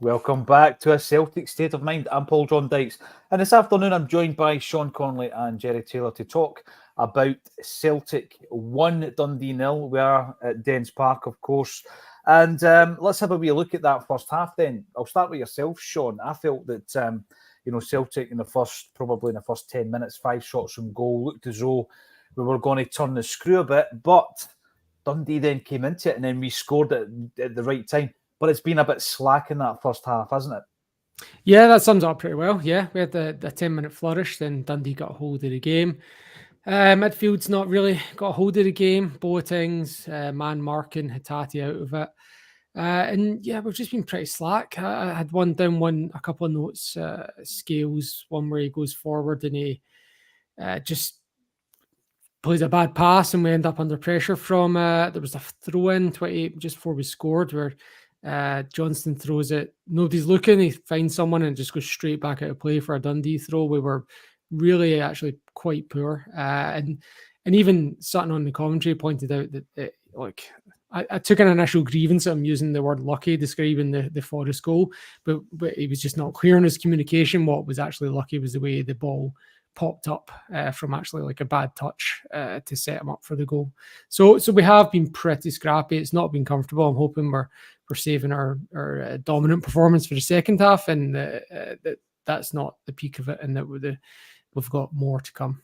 Welcome back to A Celtic State of Mind. I'm Paul John Dykes, and this afternoon I'm joined by Sean Connolly and Jerry Taylor to talk about Celtic 1, Dundee 0. We are at Dens Park, of course, and let's have a wee look at that first half then. I'll start with yourself, Sean. I felt that Celtic in the first 10 minutes, 5 shots from goal, looked as though we were going to turn the screw a bit, but Dundee then came into it and then we scored at the right time. But it's been a bit slack in that first half, hasn't it? Yeah, that sums up pretty well. Yeah, we had the 10-minute flourish, then Dundee got a hold of the game. Midfield's not really got a hold of the game. Boateng's man marking Hatate out of it. And yeah, we've just been pretty slack. I had a couple of notes, Scales, one where he goes forward and he just plays a bad pass and we end up under pressure from, there was a throw-in 28 just before we scored where Johnston throws it. Nobody's looking. He finds someone and just goes straight back out of play for a Dundee throw. We were really actually quite poor. And even Sutton on the commentary pointed out that I took an initial grievance at him using the word lucky describing the Forrest goal, but he was just not clear in his communication. What was actually lucky was the way the ball popped up from actually like a bad touch to set him up for the goal. So we have been pretty scrappy. It's not been comfortable. I'm hoping we're saving our dominant performance for the second half, and that's not the peak of it, and that we've got more to come.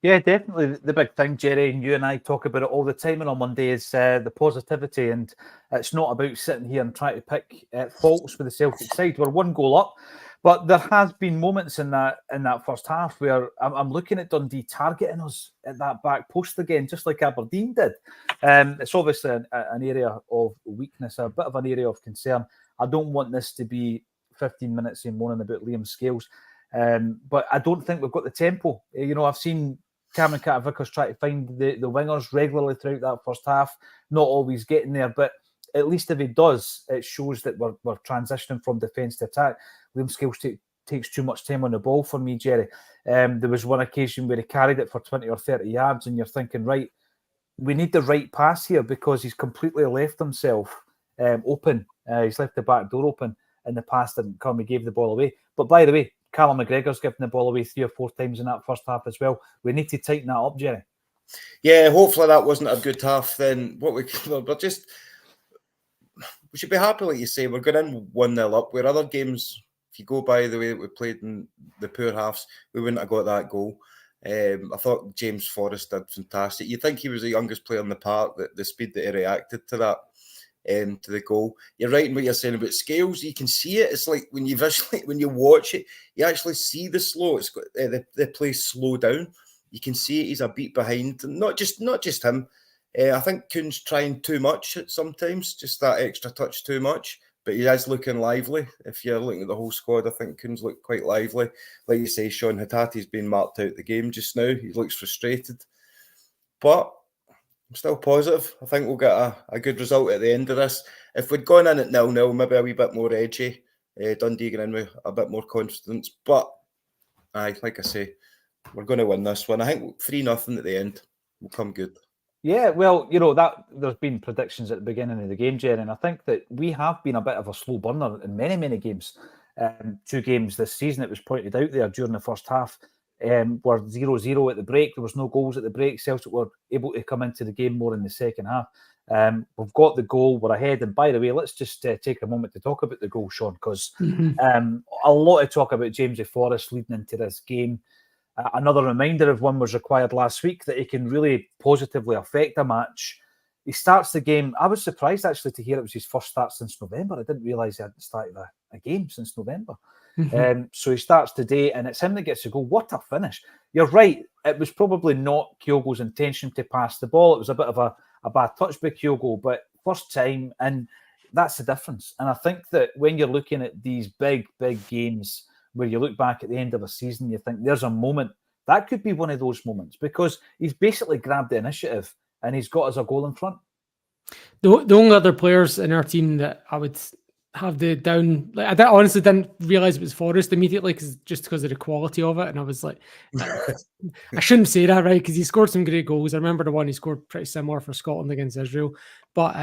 Yeah, definitely. The big thing, Jerry, and you and I talk about it all the time on Monday, is the positivity, and it's not about sitting here and trying to pick faults with the Celtic side. We're 1 goal up, but there has been moments in that first half where I'm looking at Dundee targeting us at that back post again, just like Aberdeen did. It's obviously an area of weakness, a bit of an area of concern. I don't want this to be 15 minutes in moaning about Liam Scales, but I don't think we've got the tempo. I've seen Cameron Carter-Vickers try to find the wingers regularly throughout that first half, not always getting there, but at least if he does, it shows that we're transitioning from defence to attack. Liam Scales takes too much time on the ball for me, Jerry. There was one occasion where he carried it for 20 or 30 yards, and you're thinking, right, we need the right pass here because he's completely left himself open. He's left the back door open, and the pass didn't come. He gave the ball away. But by the way, Callum McGregor's given the ball away 3 or 4 times in that first half as well. We need to tighten that up, Jerry. Yeah, hopefully that wasn't a good half. Then we should be happy, like you say. We're going in 1-0 up. Where other games, if you go by the way that we played in the poor halves, we wouldn't have got that goal. I thought James Forrest did fantastic. You think he was the youngest player in the park, the speed that he reacted to that, to the goal. You're right in what you're saying about Scales. You can see it. It's like when you watch it, you actually see the slow. It's got the play slow down. You can see it. He's a beat behind. And not just him. I think Kuhn's trying too much sometimes, just that extra touch too much. But he is looking lively. If you're looking at the whole squad, I think Kuhn's looked quite lively. Like you say, Sean, Hatate's been marked out the game just now. He looks frustrated. But I'm still positive. I think we'll get a good result at the end of this. If we'd gone in at 0-0, maybe a wee bit more edgy. Dundee going in with a bit more confidence. But, like I say, we're going to win this one. I think 3-0 at the end will come good. Yeah, well, that there's been predictions at the beginning of the game, Jerry, and I think that we have been a bit of a slow burner in many, many games. 2 games this season, it was pointed out there during the first half, were 0-0 at the break. There was no goals at the break. Celtic were able to come into the game more in the second half. We've got the goal, we're ahead. And by the way, let's just take a moment to talk about the goal, Sean, because a lot of talk about James Forrest leading into this game. Another reminder of one was required last week that he can really positively affect a match. He starts the game. I was surprised actually to hear it was his first start since November. I didn't realise he hadn't started a game since November. So he starts today, and it's him that gets the goal. What a finish. You're right. It was probably not Kyogo's intention to pass the ball. It was a bit of a bad touch by Kyogo, but first time, and that's the difference. And I think that when you're looking at these big, big games where you look back at the end of a season, you think there's a moment. That could be one of those moments because he's basically grabbed the initiative and he's got us a goal in front. The only other players in our team that I would have the down, like, I honestly didn't realise it was Forrest immediately because of the quality of it. And I was like, I shouldn't say that, right? Because he scored some great goals. I remember the one he scored pretty similar for Scotland against Israel. But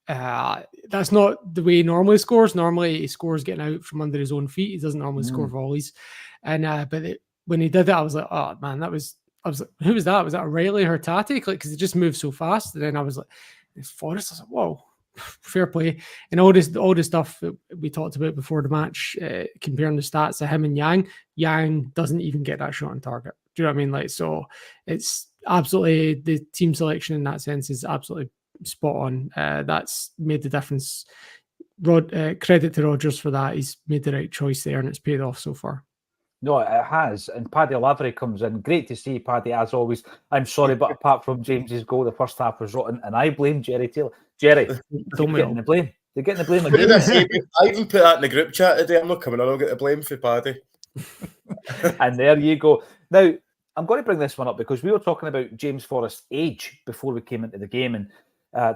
That's not the way he normally scores. Normally, he scores getting out from under his own feet. He doesn't normally score volleys. And when he did it, I was like, oh man, I was like, who was that? Was that Riley Hurtati? Because it just moved so fast. And then I was like, it's Forrest. I was like, whoa, fair play. And all the stuff that we talked about before the match, comparing the stats of him and Yang. Yang doesn't even get that shot on target. Do you know what I mean? Like, so it's absolutely, the team selection in that sense is absolutely spot on. That's made the difference. Credit to Rodgers for that. He's made the right choice there, and it's paid off so far. No, it has. And Paddy Lavery comes in. Great to see Paddy, as always. I'm sorry, but apart from James's goal, the first half was rotten, and I blame Jerry Taylor. Jerry, don't getting the blame. They're getting the blame again. I even put that in the group chat today. I'm not coming on. I'll get the blame for Paddy. And there you go. Now, I'm going to bring this one up because we were talking about James Forrest's age before we came into the game, and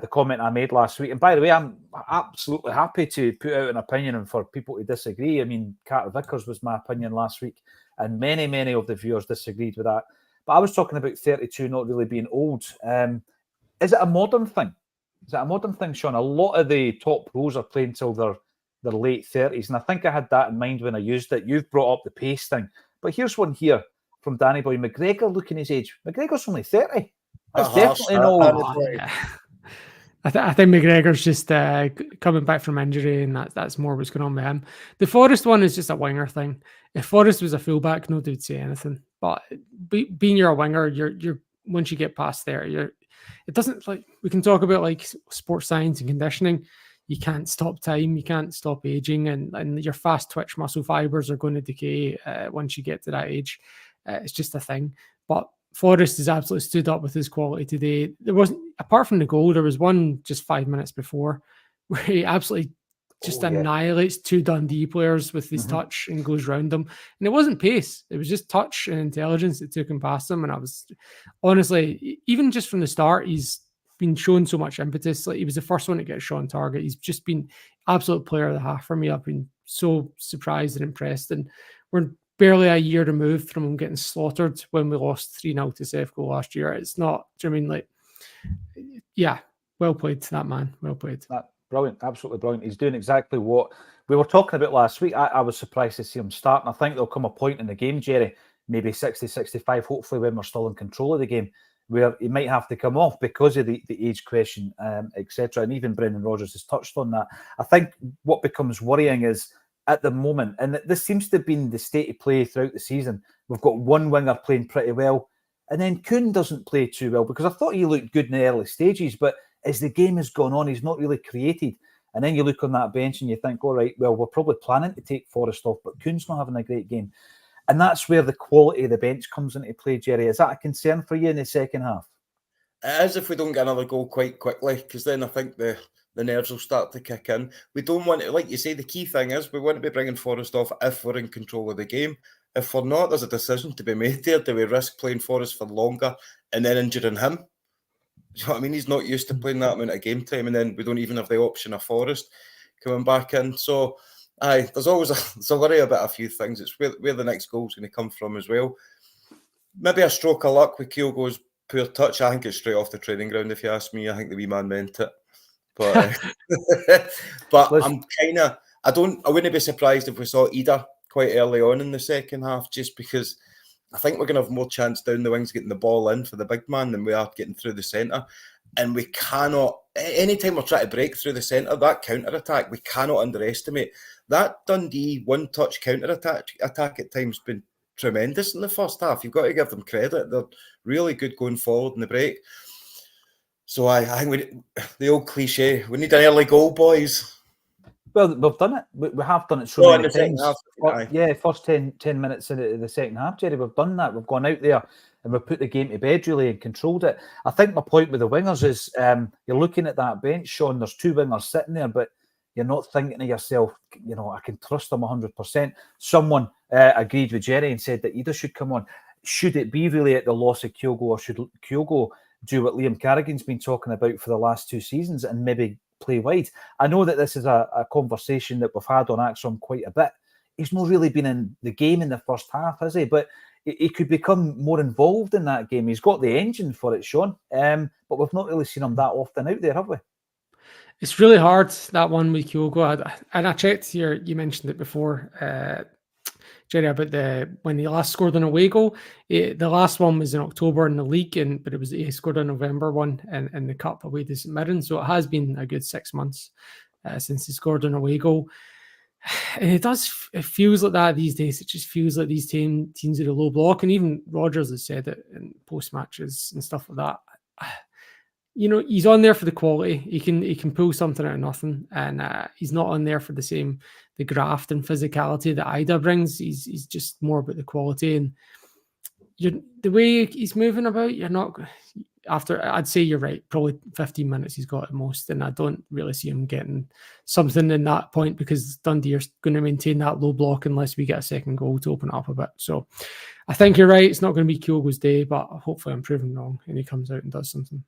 the comment I made last week. And by the way, I'm absolutely happy to put out an opinion and for people to disagree. I mean, Carter Vickers was my opinion last week, and many of the viewers disagreed with that. But I was talking about 32 not really being old. Is it a modern thing? Is it a modern thing, Sean? A lot of the top pros are playing till their late 30s, and I think I had that in mind when I used it. You've brought up the pace thing. But here's one here from Danny Boy. McGregor looking his age. McGregor's only 30. That's definitely not old. I think McGregor's just coming back from injury, and that's more what's going on with him. The Forrest one is just a winger thing. If Forrest was a fullback, nobody would say anything. But being you're a winger, you're once you get past there, it doesn't, like, we can talk about like sports science and conditioning. You can't stop time, you can't stop aging, and your fast twitch muscle fibers are going to decay once you get to that age. It's just a thing. But Forrest has absolutely stood up with his quality today. There wasn't, apart from the goal, there was one just 5 minutes before where he absolutely just annihilates two Dundee players with his touch and goes round them. And it wasn't pace. It was just touch and intelligence that took him past them. And I was, honestly, even just from the start, he's been shown so much impetus. Like, he was the first one to get a shot on target. He's just been absolute player of the half for me. I've been so surprised and impressed. And we're barely a year removed from him getting slaughtered when we lost 3-0 to Sefco last year. It's not, do you know what I mean? Like, yeah, well played to that man. Well played. Brilliant, absolutely brilliant. He's doing exactly what we were talking about last week. I was surprised to see him start, and I think there'll come a point in the game, Jerry, maybe 60, 65, hopefully when we're still in control of the game, where he might have to come off because of the age question, etc. And even Brendan Rodgers has touched on that. I think what becomes worrying is, at the moment, and this seems to have been the state of play throughout the season, we've got one winger playing pretty well, and then Kuhn doesn't play too well, because I thought he looked good in the early stages, but as the game has gone on, he's not really created. And then you look on that bench and you think, all right, well, we're probably planning to take Forrest off, but Kuhn's not having a great game. And that's where the quality of the bench comes into play, Jerry. Is that a concern for you in the second half? It is, if we don't get another goal quite quickly, because then I think the nerves will start to kick in. We don't want to, like you say, the key thing is we want to be bringing Forrest off if we're in control of the game. If we're not, there's a decision to be made there. Do we risk playing Forrest for longer and then injuring him? Do you know what I mean? He's not used to playing that amount of game time, and then we don't even have the option of Forrest coming back in. So, there's always a worry about a few things. It's where the next goal's going to come from as well. Maybe a stroke of luck with Kyogo's poor touch. I think it's straight off the training ground, if you ask me. I think the wee man meant it. But but I wouldn't be surprised if we saw Ida quite early on in the second half, just because I think we're going to have more chance down the wings getting the ball in for the big man than we are getting through the centre. And we cannot, anytime we're trying to break through the centre, that counter-attack, we cannot underestimate. That Dundee one-touch counter-attack at times been tremendous in the first half. You've got to give them credit. They're really good going forward in the break. So I think the old cliche, we need an early goal, boys. Well, we've done it. We have done it so many times. First 10 minutes into the second half, Jerry, we've done that. We've gone out there and we've put the game to bed, really, and controlled it. I think my point with the wingers is you're looking at that bench, Sean, there's two wingers sitting there, but you're not thinking to yourself, you know, I can trust them 100%. Someone agreed with Jerry and said that Ida should come on. Should it be really at the loss of Kyogo, or should Kyogo do what Liam Carrigan's been talking about for the last 2 seasons and maybe play wide? I know that this is a conversation that we've had on Acsom quite a bit. He's not really been in the game in the first half, has he? But he could become more involved in that game. He's got the engine for it, Sean. But we've not really seen him that often out there, have we? It's really hard, that one with Kyogo. And I checked here, you mentioned it before, Jerry, about when he last scored an away goal. The last one was in October in the league, but he scored a November one in the cup away to St Mirren. So it has been a good 6 months since he scored an away goal. And it feels like that these days. It just feels like these teams are a low block. And even Rodgers has said it in post matches and stuff like that. He's on there for the quality. He can pull something out of nothing, and he's not on there for the graft and physicality that Ida brings. He's just more about the quality, and the way he's moving about. You're not after. I'd say you're right. Probably 15 minutes he's got at most, and I don't really see him getting something in that point because Dundee are going to maintain that low block unless we get a second goal to open it up a bit. So I think you're right. It's not going to be Kyogo's day, but hopefully I'm proven wrong and he comes out and does something.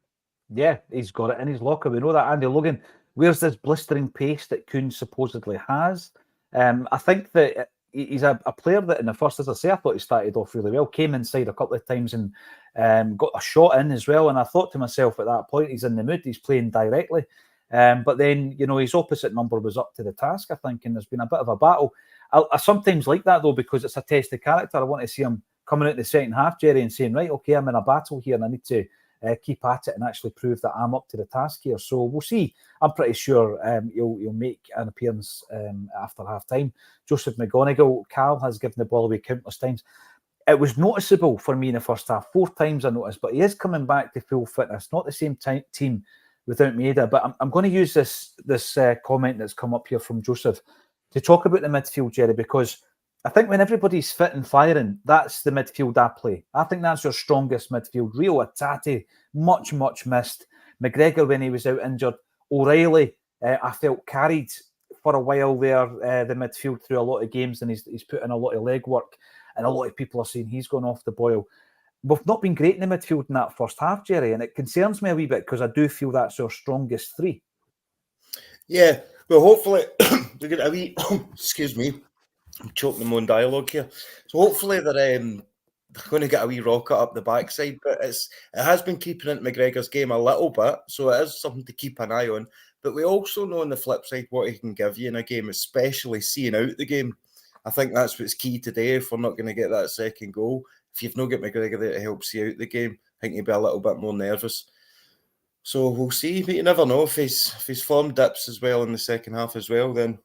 Yeah, he's got it in his locker. We know that. Andy Logan, where's this blistering pace that Kuhn supposedly has? I think that he's a player that in the first, as I say, I thought he started off really well, came inside a couple of times and got a shot in as well. And I thought to myself at that point, he's in the mood, he's playing directly. But then, his opposite number was up to the task, I think, and there's been a bit of a battle. I sometimes like that, though, because it's a test of character. I want to see him coming out in the second half, Jerry, and saying, right, okay, I'm in a battle here and I need to keep at it and actually prove that I'm up to the task here. So we'll see. I'm pretty sure he'll make an appearance after half time. Joseph McGonigal, Carl has given the ball away countless times. It was noticeable for me in the first half. 4 times I noticed, but he is coming back to full fitness. Not the same team without Maeda, but I'm going to use this comment that's come up here from Joseph to talk about the midfield, Jerry, because I think when everybody's fit and firing, that's the midfield I play. I think that's your strongest midfield. Rio Hatate, much missed. McGregor, when he was out injured. O'Reilly, I felt carried for a while there, the midfield through a lot of games, and he's put in a lot of legwork, and a lot of people are saying he's gone off the boil. We've not been great in the midfield in that first half, Jerry, and it concerns me a wee bit because I do feel that's our strongest 3. Yeah, well, hopefully, we get a wee, excuse me, I'm choking my own dialogue here. So hopefully they're going to get a wee rocket up the backside, but it has been keeping into McGregor's game a little bit, so it is something to keep an eye on. But we also know on the flip side what he can give you in a game, especially seeing out the game. I think that's what's key today if we're not going to get that second goal. If you've not got McGregor there to help see out the game, I think you'll be a little bit more nervous. So we'll see, but you never know. If his form dips as well in the second half as well, then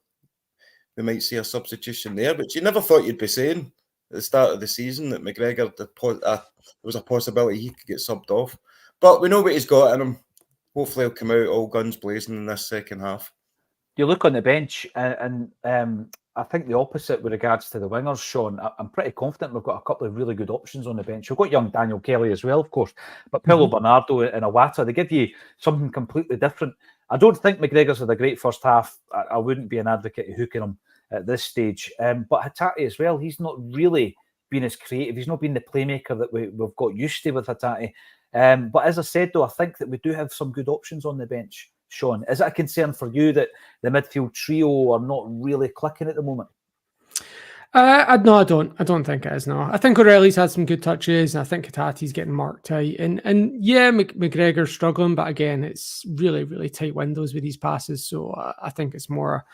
we might see a substitution there. But you never thought you'd be saying at the start of the season that McGregor, there was a possibility he could get subbed off. But we know what he's got in him. Hopefully he'll come out all guns blazing in this second half. You look on the bench and I think the opposite with regards to the wingers, Sean. I'm pretty confident we've got a couple of really good options on the bench. We've got young Daniel Kelly as well, of course, but Paulo Bernardo and Iwata, they give you something completely different. I don't think McGregor's had a great first half. I wouldn't be an advocate of hooking him at this stage. But Hatate as well, he's not really been as creative. He's not been the playmaker that we've got used to with Hatate. But as I said, though, I think that we do have some good options on the bench. Sean, is it a concern for you that the midfield trio are not really clicking at the moment? No, I don't. I don't think it is. No, I think O'Reilly's had some good touches, and I think Hatate's getting marked tight. And yeah, McGregor's struggling, but again, it's really tight windows with these passes. So I think it's more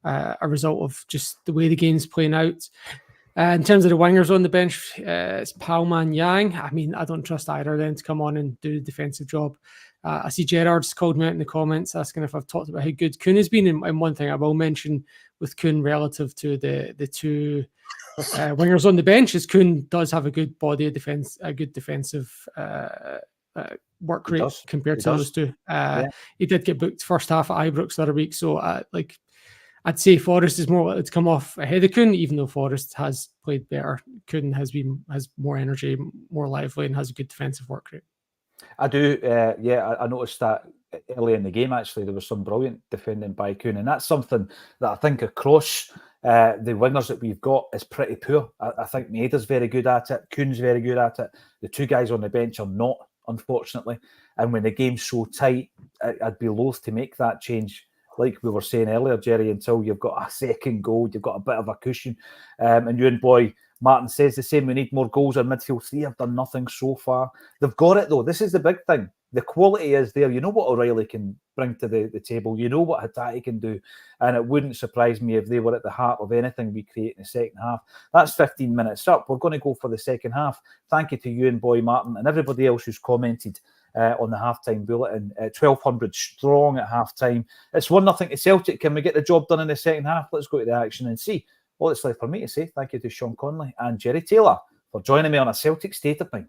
a result of just the way the game's playing out. In terms of the wingers on the bench, it's Palma and Yang. I mean, I don't trust either of them to come on and do the defensive job. I see Gerard's called me out in the comments asking if I've talked about how good Kuhn has been. And one thing I will mention with Kuhn relative to the 2 wingers on the bench is Kuhn does have a good body of defense, a good defensive work rate compared to those 2. He did get booked first half at Ibrox the other week, so I'd say Forrest is more likely to come off ahead of Kuhn, even though Forrest has played better. Kuhn has more energy, more lively, and has a good defensive work rate. I do, I noticed that early in the game, actually, there was some brilliant defending by Kuhn, and that's something that I think across the wingers that we've got is pretty poor. I think Maeda's very good at it, Kuhn's very good at it. The 2 guys on the bench are not, unfortunately, and when the game's so tight, I'd be loath to make that change. Like we were saying earlier, Jerry, until you've got a second goal, you've got a bit of a cushion. And you and boy, Martin says the same, we need more goals. Our midfield 3 have done nothing so far. They've got it, though. This is the big thing. the quality is there. You know what O'Reilly can bring to the table. You know what Hatate can do. And it wouldn't surprise me if they were at the heart of anything we create in the second half. That's 15 minutes up. We're going to go for the second half. Thank you to you and Boy Martin and everybody else who's commented on the halftime bulletin. 1,200 strong at halftime. It's 1-0 to Celtic. Can we get the job done in the second half? Let's go to the action and see. All that's left for me to say, thank you to Sean Conley and Jerry Taylor for joining me on a Celtic State of Mind.